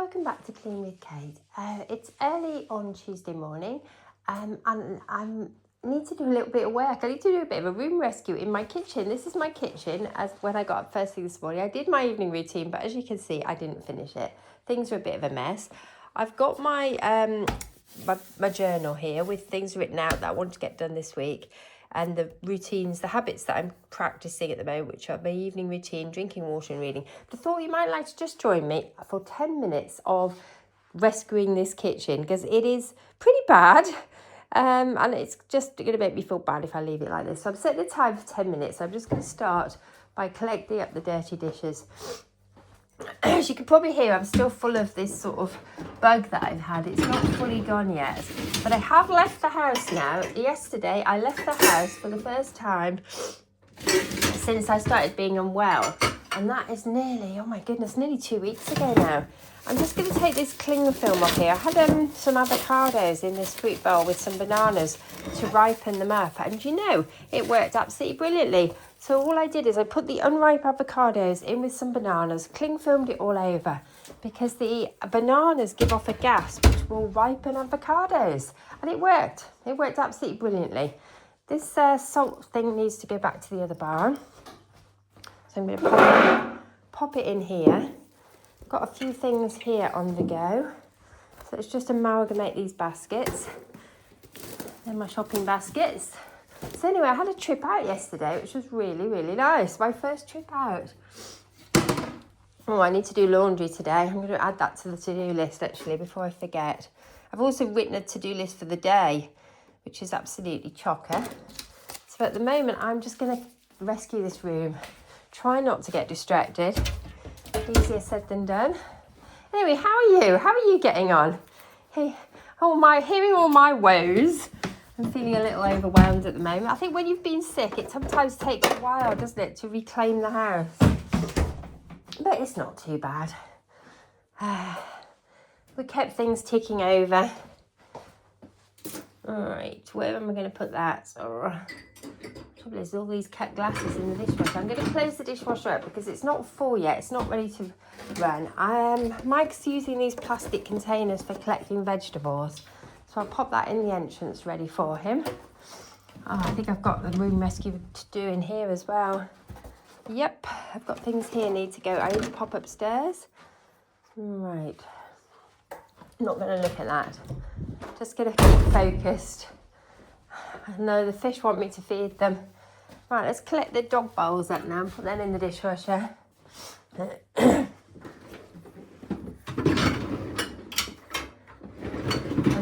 Welcome back to Clean with Kate. It's early on Tuesday morning and I need to do a little bit of work. I need to do a bit of a room rescue in my kitchen. This is my kitchen as when I got up first thing this morning. I did my evening routine, but as you can see, I didn't finish it. Things are a bit of a mess. I've got my journal here with things written out that I want to get done this week. And the routines, the habits that I'm practicing at the moment, which are my evening routine, drinking water and reading. But I thought you might like to just join me for 10 minutes of rescuing this kitchen because it is pretty bad. And it's just going to make me feel bad if I leave it like this. So I'm setting the time for 10 minutes. I'm just going to start by collecting up the dirty dishes. As you can probably hear, I'm still full of this sort of bug that I've had. It's not fully gone yet, but I have left the house now. Yesterday, I left the house for the first time since I started being unwell. And that is nearly, oh my goodness, nearly 2 weeks ago now. I'm just going to take this cling film off here. I had some avocados in this fruit bowl with some bananas to ripen them up. And you know, it worked absolutely brilliantly. So all I did is I put the unripe avocados in with some bananas, cling filmed it all over because the bananas give off a gas which will ripen avocados. And it worked. It worked absolutely brilliantly. This salt thing needs to go back to the other barn. So I'm going to pop it in here. Got a few things here on the go. So let's just amalgamate these baskets. They're my shopping baskets. So anyway, I had a trip out yesterday, which was really, really nice. My first trip out. Oh, I need to do laundry today. I'm going to add that to the to-do list, actually, before I forget. I've also written a to-do list for the day, which is absolutely chocker. So at the moment, I'm just going to rescue this room. Try not to get distracted. Easier said than done. Anyway, how are you? How are you getting on? Hey, hearing all my woes. I'm feeling a little overwhelmed at the moment. I think when you've been sick, it sometimes takes a while, doesn't it, to reclaim the house. But it's not too bad. We kept things ticking over. All right, where am I going to put that? Trouble is, all these cut glasses in the dishwasher. I'm going to close the dishwasher up because it's not full yet. It's not ready to run. Mike's using these plastic containers for collecting vegetables. So I'll pop that in the entrance ready for him. Oh, I think I've got the room rescue to do in here as well. Yep, I've got things here need to go. I need to pop upstairs. Right. Not going to look at that. Just going to keep focused. I know the fish want me to feed them. Right, let's collect the dog bowls up now and put them in the dishwasher. And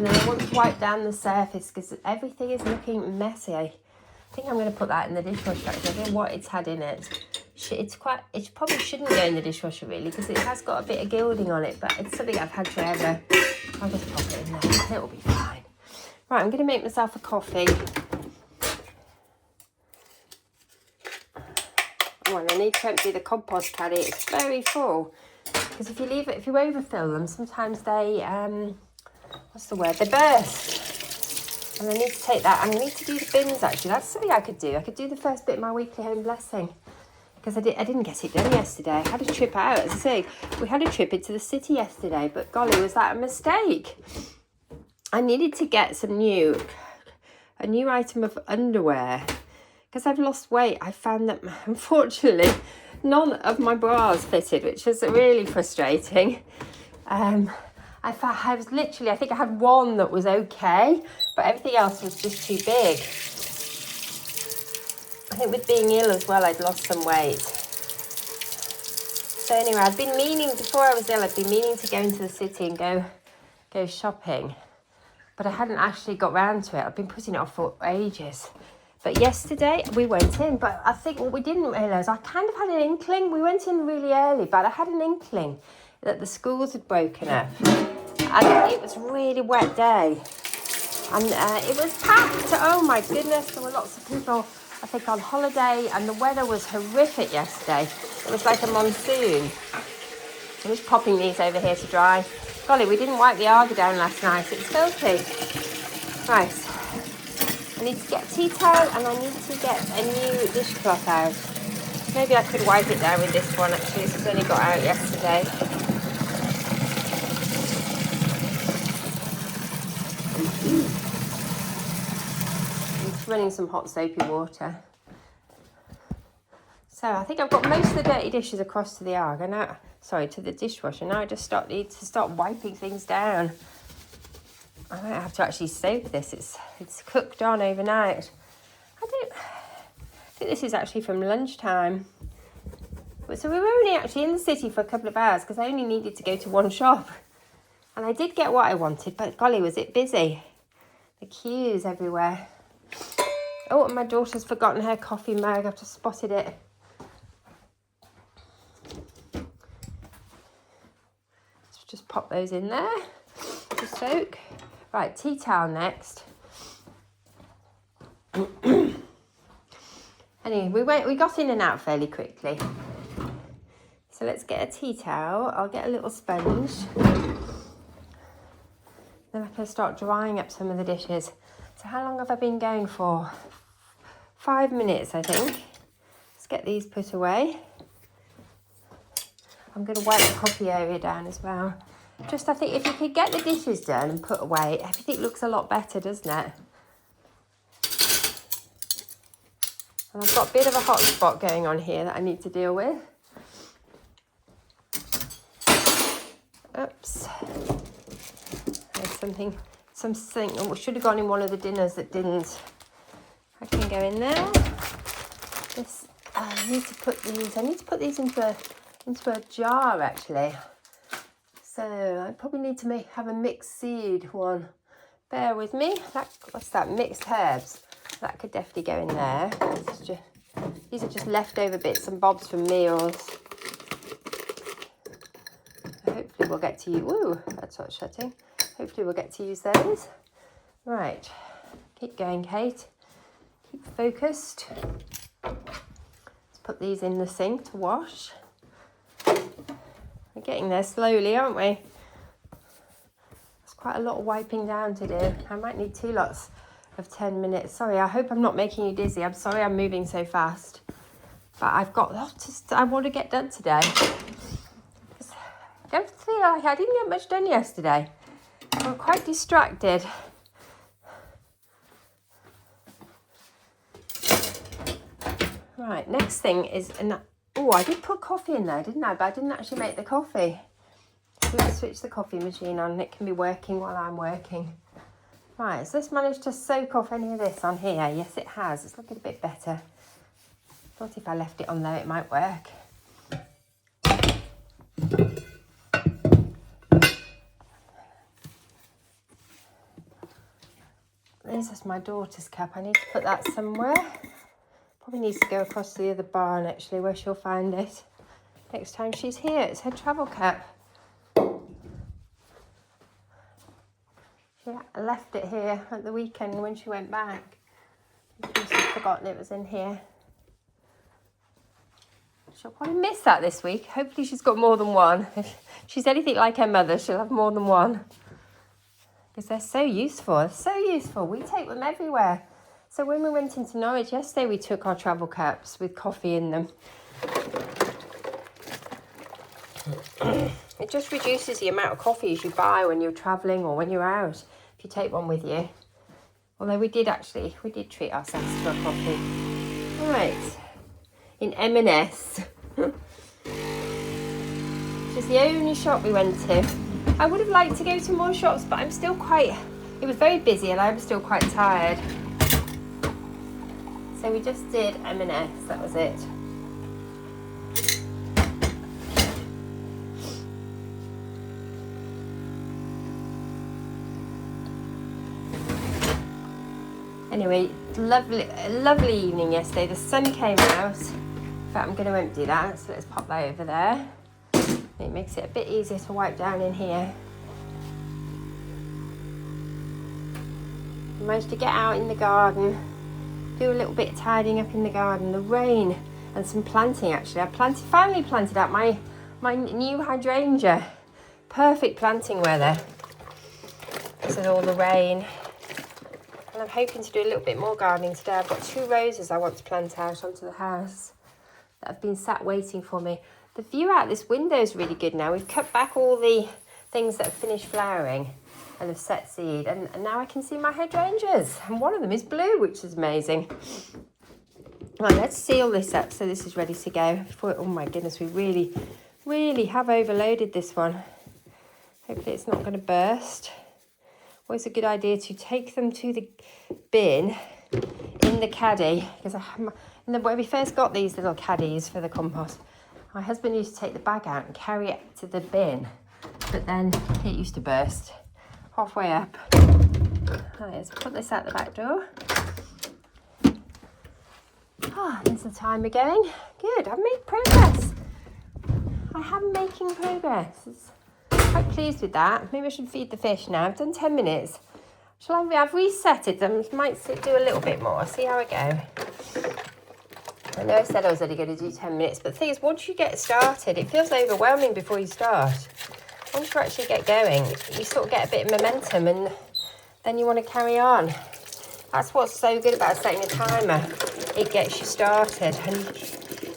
then I want to wipe down the surface because everything is looking messy. I think I'm going to put that in the dishwasher. I don't know what it's had in it. It probably shouldn't go in the dishwasher really because it has got a bit of gilding on it, but it's something I've had forever. I'll just pop it in there. It'll be fine. Right, I'm going to make myself a coffee. Oh, and I need to empty the compost caddy. It's very full because if you overfill them, sometimes they they burst. And I need to take that. I need to do the bins actually. That's something I could do. I could do the first bit of my weekly home blessing. Because I didn't get it done yesterday. I had a trip out, as I say. We had a trip into the city yesterday, but golly, was that a mistake? I needed to get a new item of underwear. Because I've lost weight, I found that, unfortunately, none of my bras fitted, which was really frustrating. I think I had one that was okay, but everything else was just too big. I think with being ill as well, I'd lost some weight. So anyway, before I was ill, I'd been meaning to go into the city and go shopping. But I hadn't actually got round to it. I've been putting it off for ages. But yesterday we went in, but I think what we didn't realise, I kind of had an inkling. We went in really early, but I had an inkling that the schools had broken up. And it was a really wet day. And it was packed. Oh my goodness, there were lots of people, I think, on holiday, and the weather was horrific yesterday. It was like a monsoon. I'm just popping these over here to dry. Golly, we didn't wipe the Arga down last night. It's filthy. Right. I need to get tea towel and I need to get a new dishcloth out. Maybe I could wipe it down with this one actually. This was only got out yesterday. just running some hot soapy water. So I think I've got most of the dirty dishes across to the to the dishwasher. Now I just need to start wiping things down. I might have to actually soak this. It's cooked on overnight. I think this is actually from lunchtime. So we were only actually in the city for a couple of hours because I only needed to go to one shop. And I did get what I wanted, but golly, was it busy. The queues everywhere. Oh, and my daughter's forgotten her coffee mug. I've just spotted it. Let's just pop those in there to soak. Right, tea towel next. Anyway, we got in and out fairly quickly. So let's get a tea towel. I'll get a little sponge. Then I can start drying up some of the dishes. So how long have I been going for? 5 minutes, I think. Let's get these put away. I'm going to wipe the coffee area down as well. Just, I think if you could get the dishes done and put away, everything looks a lot better, doesn't it? And I've got a bit of a hot spot going on here that I need to deal with. Oops. There's something should have gone in one of the dinners that didn't. I can go in there. I need to put these into a jar actually. So I probably need to have a mixed seed one. Bear with me. What's that? Mixed herbs. That could definitely go in there. These are just leftover bits and bobs from meals. Hopefully we'll get to use. Ooh, that's not shutting. Hopefully we'll get to use those. Right. Keep going, Kate. Keep focused. Let's put these in the sink to wash. We're getting there slowly, aren't we? There's quite a lot of wiping down to do. I might need 2 lots of 10 minutes. Sorry, I hope I'm not making you dizzy. I'm sorry I'm moving so fast. But I've got lots I want to get done today. I don't feel like I didn't get much done yesterday. I'm quite distracted. Right, next thing is... Oh, I did put coffee in there, didn't I? But I didn't actually make the coffee. We can switch the coffee machine on and it can be working while I'm working. Right, has this managed to soak off any of this on here? Yes, it has. It's looking a bit better. Thought if I left it on there, it might work. This is my daughter's cup. I need to put that somewhere. Probably needs to go across to the other barn, actually, where she'll find it next time she's here. It's her travel cup. She left it here at the weekend when she went back. She must have forgotten it was in here. She'll probably miss that this week. Hopefully she's got more than one. If she's anything like her mother, she'll have more than one. Because they're so useful. They're so useful. We take them everywhere. So when we went into Norwich yesterday, we took our travel cups with coffee in them. It just reduces the amount of coffees you buy when you're travelling or when you're out, if you take one with you. Although we did treat ourselves to a coffee. Right, in M&S. Which is the only shop we went to. I would have liked to go to more shops, but it was very busy and I was still quite tired. So we just did M&S, that was it. Anyway, lovely evening yesterday. The sun came out. In fact, I'm going to empty that, so let's pop that over there. It makes it a bit easier to wipe down in here. I managed to get out in the garden, do a little bit of tidying up in the garden. The rain and some planting, actually. I finally planted out my new hydrangea. Perfect planting weather. This is all the rain. And I'm hoping to do a little bit more gardening today. I've got 2 roses I want to plant out onto the house that have been sat waiting for me. The view out this window is really good now. We've cut back all the things that have finished flowering. and have set seed, and now I can see my hydrangeas, and one of them is blue, which is amazing. Right, let's seal this up so this is ready to go. Before, oh my goodness, we really have overloaded this one. Hopefully it's not going to burst. Always a good idea to take them to the bin in the caddy, because when we first got these little caddies for the compost, my husband used to take the bag out and carry it to the bin, but then it used to burst halfway up. Right, let's put this out the back door. There's the timer going. Good, I've made progress. I am making progress. Quite pleased with that. Maybe I should feed the fish now. I've done 10 minutes. I've reset it. I might do a little bit more. See how I go. I know I said I was only going to do 10 minutes, but the thing is, once you get started, it feels overwhelming before you start. Once you actually get going, you sort of get a bit of momentum, and then you want to carry on. That's what's so good about setting a timer. It gets you started, and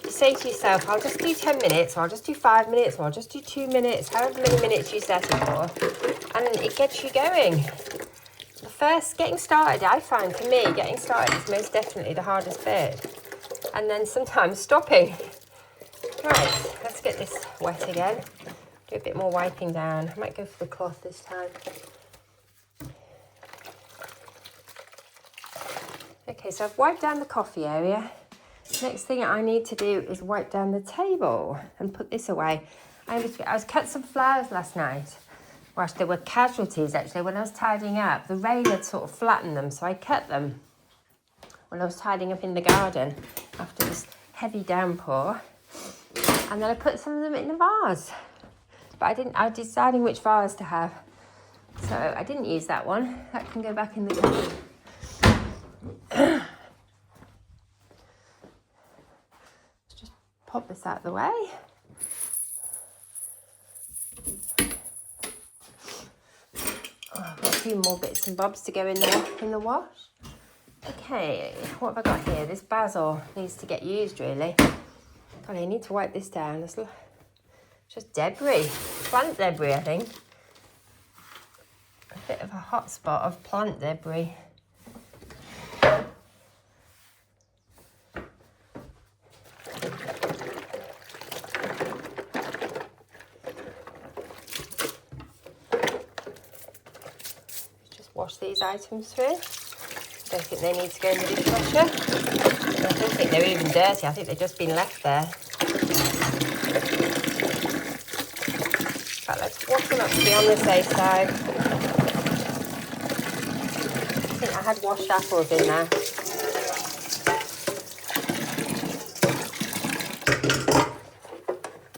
you say to yourself, I'll just do 10 minutes, or I'll just do 5 minutes, or I'll just do 2 minutes, however many minutes you set it for, and it gets you going. Getting started, I find, for me, getting started is most definitely the hardest bit, and then sometimes stopping. Right, let's get this wet again. Do a bit more wiping down. I might go for the cloth this time. Okay, so I've wiped down the coffee area. Next thing I need to do is wipe down the table and put this away. I was cut some flowers last night. Well, there were casualties actually when I was tidying up. The rain had sort of flattened them, so I cut them when I was tidying up in the garden after this heavy downpour. And then I put some of them in the vase. But I was deciding which vase to have. So I didn't use that one. That can go back in the garden. Let's just pop this out of the way. I've got a few more bits and bobs to go in the wash. Okay, what have I got here? This basil needs to get used, really. God, I need to wipe this down. It's just debris, plant debris, I think. A bit of a hot spot of plant debris. Wash these items through. Don't think they need to go in the dishwasher. I don't think they're even dirty. I think they've just been left there. But let's wash them up to be on the safe side. I think I had washed apples in there.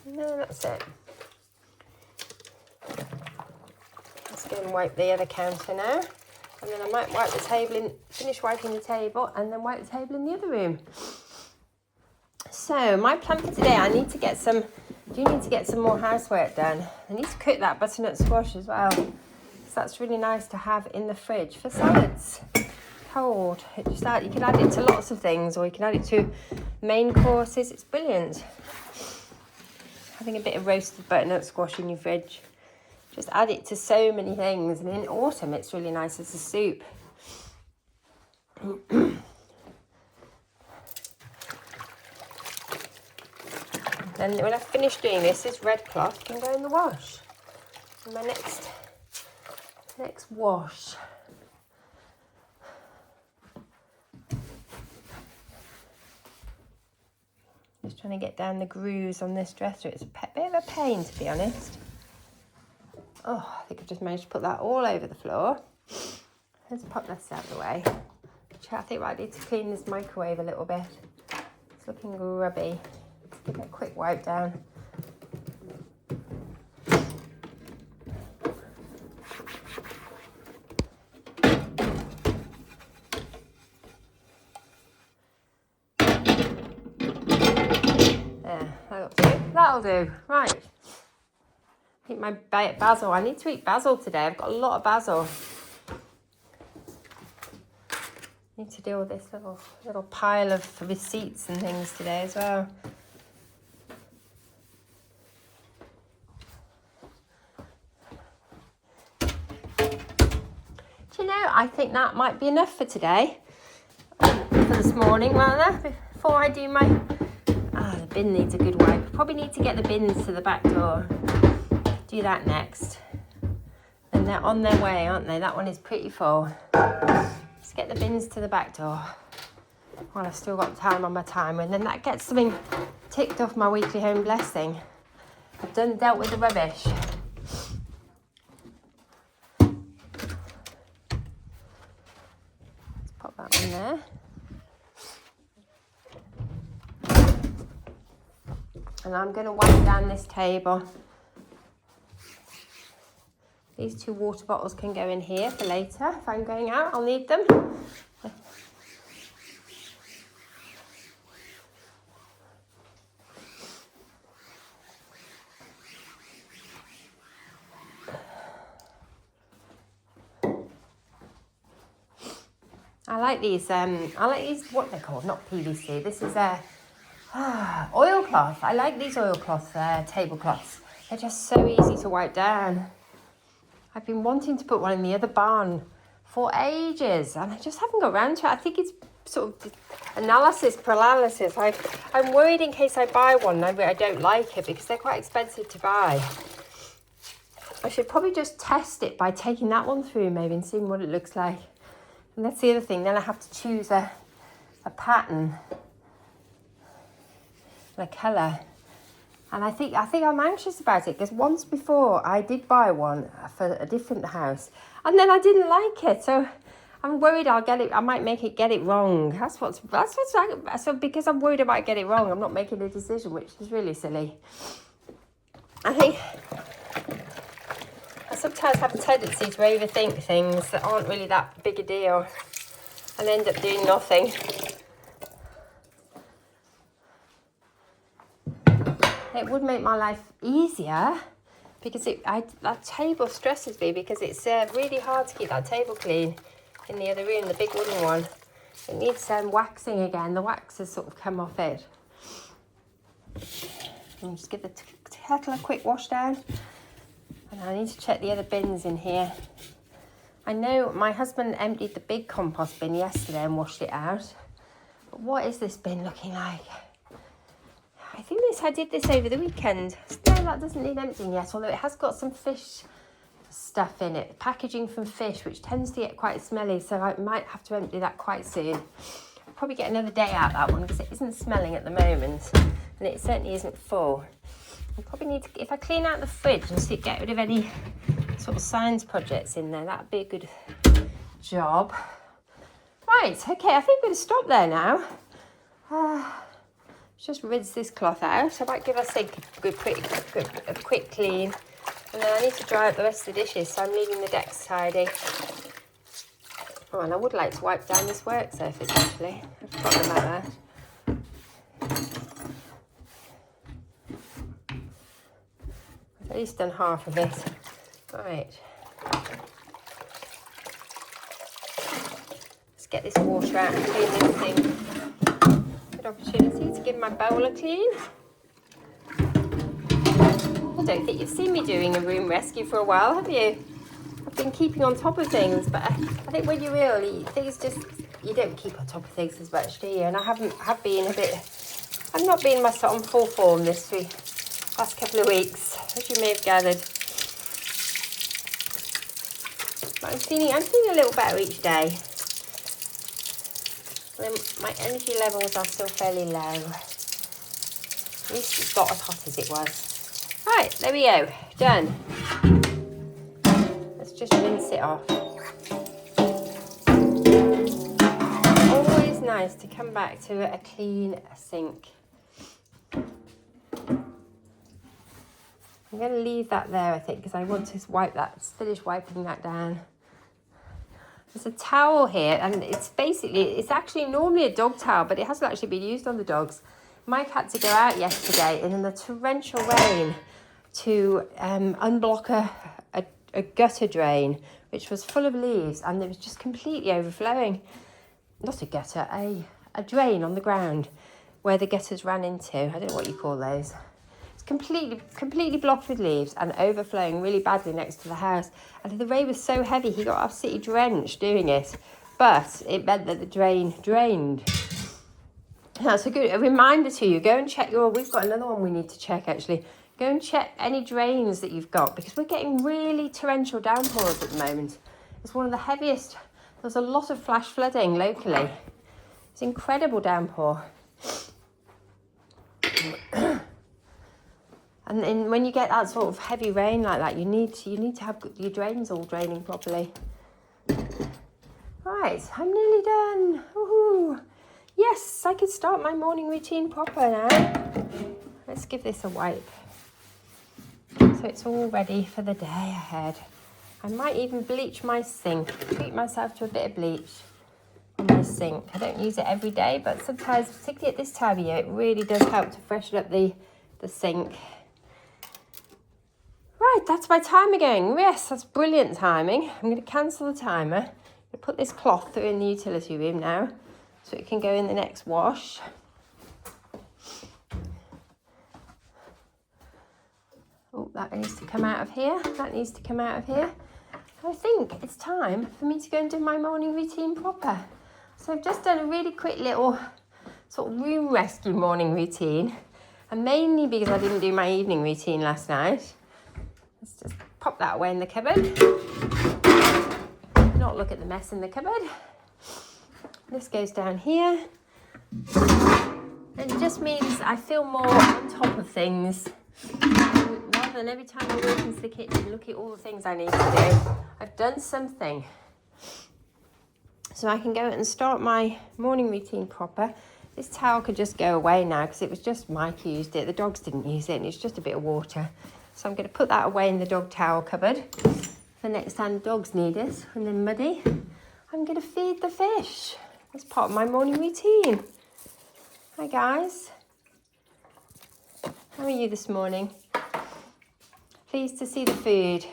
No, that's it. Let's go and wipe the other counter now. And then I might wipe the table finish wiping the table, and then wipe the table in the other room. So my plan for today, I need to get some more housework done. I need to cook that butternut squash as well. So that's really nice to have in the fridge for salads. Cold. You can add it to lots of things, or you can add it to main courses. It's brilliant. Having a bit of roasted butternut squash in your fridge. Just add it to so many things, and in autumn it's really nice as a soup. Then when I finish doing this red cloth can go in the wash. And my next wash. Just trying to get down the grooves on this dresser. It's a bit of a pain, to be honest. Oh, I think I've just managed to put that all over the floor. Let's pop this out of the way. I think I need to clean this microwave a little bit. It's looking grubby. Let's give it a quick wipe down. There, that'll do. Right. I think my basil, I need to eat basil today. I've got a lot of basil. Need to deal with this little pile of receipts and things today as well. Do you know, I think that might be enough for today. For this morning, rather, before I do my... the bin needs a good wipe. Probably need to get the bins to the back door. Do that next. And they're on their way, aren't they? That one is pretty full. Let's get the bins to the back door while I've still got time on my timer, and then that gets something ticked off my weekly home blessing. I've dealt with the rubbish. Let's pop that on there. And I'm going to wipe down this table. These 2 water bottles can go in here for later. If I'm going out, I'll need them. I like these, what they're called, not PVC. This is oilcloth. I like these oilcloth tablecloths. They're just so easy to wipe down. I've been wanting to put one in the other barn for ages, and I just haven't got around to it. I think it's sort of analysis paralysis. I'm worried in case I buy one and I don't like it, because they're quite expensive to buy. I should probably just test it by taking that one through maybe and seeing what it looks like. And that's the other thing. Then I have to choose a pattern, a colour. And I think I'm anxious about it, because once before I did buy one for a different house, and then I didn't like it. So I'm worried I might get it wrong. That's what's so because I'm worried I might get it wrong, I'm not making a decision, which is really silly. I think I sometimes have a tendency to overthink things that aren't really that big a deal and end up doing nothing. It would make my life easier, because that table stresses me, because it's really hard to keep that table clean in the other room, the big wooden one. It needs waxing again. The wax has sort of come off it. And just give the kettle a quick wash down. And I need to check the other bins in here. I know my husband emptied the big compost bin yesterday and washed it out. But what is this bin looking like? I think I did this over the weekend. No, that doesn't need emptying yet, although it has got some fish stuff in it. Packaging from fish, which tends to get quite smelly, so I might have to empty that quite soon. I'll probably get another day out that one, because it isn't smelling at the moment, and it certainly isn't full. I probably need to, if I clean out the fridge and get rid of any sort of science projects in there, that'd be a good job. Right, okay, I think we're going to stop there now. Just rinse this cloth out. I might give our sink a quick clean, and then I need to dry out the rest of the dishes, so I'm leaving the decks tidy. Oh, and I would like to wipe down this work surface, actually. I've forgotten about that. I've at least done half of it. Right. Let's get this water out and clean this thing. Opportunity to give my bowl a clean. I don't think you've seen me doing a room rescue for a while, have you? I've been keeping on top of things, but I think when you're ill, things just, you don't keep on top of things as much, do you? And I've not been on full form this last couple of weeks, as you may have gathered. But I'm feeling a little better each day. My energy levels are still fairly low. At least it's not as hot as it was. Right, there we go. Done. Let's just rinse it off. Always nice to come back to a clean sink. I'm going to leave that there, I think, because I want to finish wiping that down. There's a towel here, and it's actually normally a dog towel, but it hasn't actually been used on the dogs. Mike had to go out yesterday in the torrential rain to unblock a gutter drain, which was full of leaves, and it was just completely overflowing. Not a gutter, a drain on the ground where the gutters ran into. I don't know what you call those. It's It's completely blocked with leaves and overflowing really badly next to the house. And the rain was so heavy, he got absolutely drenched doing it. But it meant that the drain drained. That's a reminder to you. Go and check we've got another one we need to check actually. Go and check any drains that you've got, because we're getting really torrential downpours at the moment. It's one of the heaviest. There's a lot of flash flooding locally. It's incredible downpour. And then when you get that sort of heavy rain like that, you need to have your drains all draining properly. Right, I'm nearly done. Woohoo! Yes, I can start my morning routine proper now. Let's give this a wipe. So it's all ready for the day ahead. I might even bleach my sink. Treat myself to a bit of bleach on my sink. I don't use it every day, but sometimes, particularly at this time of year, it really does help to freshen up the sink. Right, that's my timer going. Yes, that's brilliant timing. I'm going to cancel the timer. I'm going to put this cloth in the utility room now so it can go in the next wash. Oh, that needs to come out of here. That needs to come out of here. I think it's time for me to go and do my morning routine proper. So I've just done a really quick little sort of room rescue morning routine. And mainly because I didn't do my evening routine last night. Let's just pop that away in the cupboard. Not look at the mess in the cupboard. This goes down here. It just means I feel more on top of things. Rather than every time I walk into the kitchen, look at all the things I need to do. I've done something. So I can go and start my morning routine proper. This towel could just go away now because it was just Mike who used it. The dogs didn't use it and it's just a bit of water. So I'm going to put that away in the dog towel cupboard for next time the dogs need it and they're muddy. I'm going to feed the fish. That's part of my morning routine. Hi guys. How are you this morning? Pleased to see the food.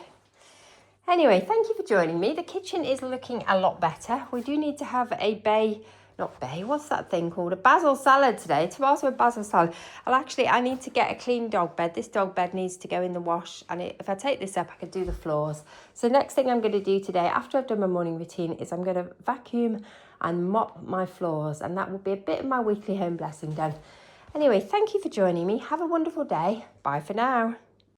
Anyway, thank you for joining me. The kitchen is looking a lot better. We do need to have a what's that thing called? A basil salad today. Tomato and basil salad. I need to get a clean dog bed. This dog bed needs to go in the wash. And if I take this up, I could do the floors. So next thing I'm going to do today, after I've done my morning routine, is I'm going to vacuum and mop my floors. And that will be a bit of my weekly home blessing done. Anyway, thank you for joining me. Have a wonderful day. Bye for now.